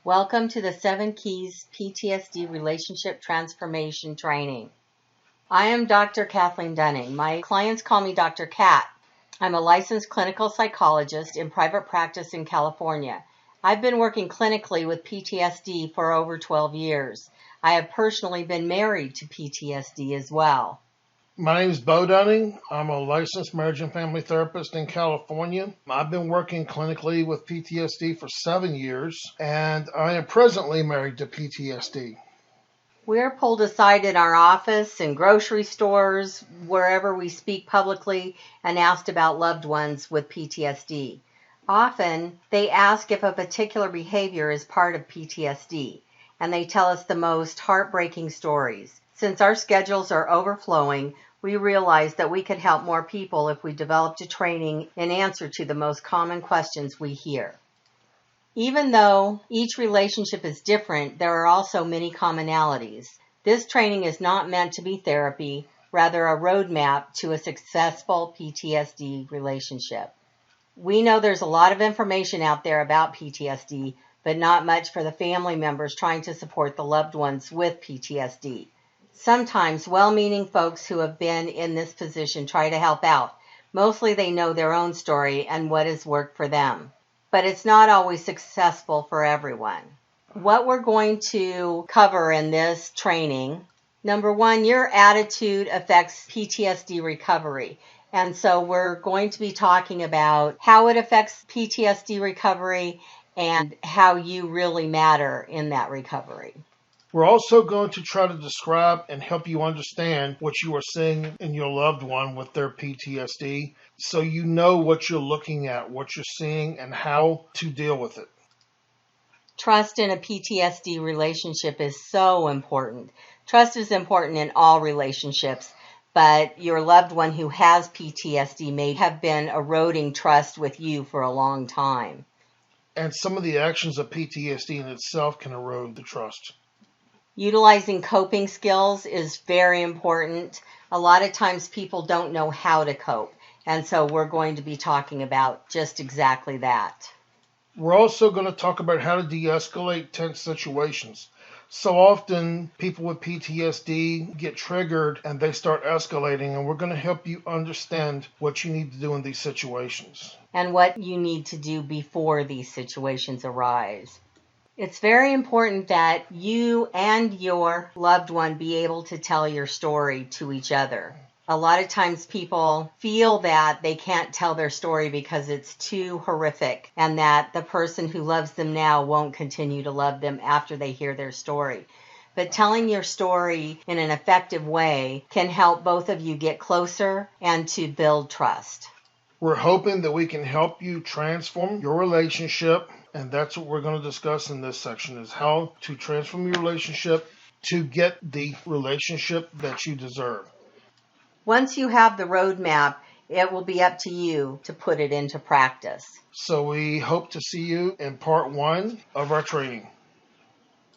Welcome to the 7 Keys PTSD Relationship Transformation Training. I am Dr. Kathleen Dunning. My clients call me Dr. Kat. I'm a licensed clinical psychologist in private practice in California. I've been working clinically with PTSD for over 12 years. I have personally been married to PTSD as well. My name is Bo Dunning. I'm a licensed marriage and family therapist in California. I've been working clinically with PTSD for 7 years, and I am presently married to PTSD. We're pulled aside in our office, in grocery stores, wherever we speak publicly, and asked about loved ones with PTSD. Often, they ask if a particular behavior is part of PTSD, and they tell us the most heartbreaking stories. Since our schedules are overflowing, we realized that we could help more people if we developed a training in answer to the most common questions we hear. Even though each relationship is different, there are also many commonalities. This training is not meant to be therapy, rather a roadmap to a successful PTSD relationship. We know there's a lot of information out there about PTSD, but not much for the family members trying to support the loved ones with PTSD. Sometimes well-meaning folks who have been in this position try to help out. Mostly they know their own story and what has worked for them. But it's not always successful for everyone. What we're going to cover in this training, number one, your attitude affects PTSD recovery. And so we're going to be talking about how it affects PTSD recovery and how you really matter in that recovery. We're also going to try to describe and help you understand what you are seeing in your loved one with their PTSD, so you know what you're looking at, what you're seeing, and how to deal with it. Trust in a PTSD relationship is so important. Trust is important in all relationships, but your loved one who has PTSD may have been eroding trust with you for a long time. And some of the actions of PTSD in itself can erode the trust. Utilizing coping skills is very important. A lot of times people don't know how to cope, and so we're going to be talking about just exactly that. We're also going to talk about how to de-escalate tense situations. So often people with PTSD get triggered and they start escalating, and we're going to help you understand what you need to do in these situations. And what you need to do before these situations arise. It's very important that you and your loved one be able to tell your story to each other. A lot of times people feel that they can't tell their story because it's too horrific and that the person who loves them now won't continue to love them after they hear their story. But telling your story in an effective way can help both of you get closer and to build trust. We're hoping that we can help you transform your relationship, and that's what we're going to discuss in this section, is how to transform your relationship to get the relationship that you deserve. Once you have the roadmap, it will be up to you to put it into practice. So we hope to see you in part 1 of our training.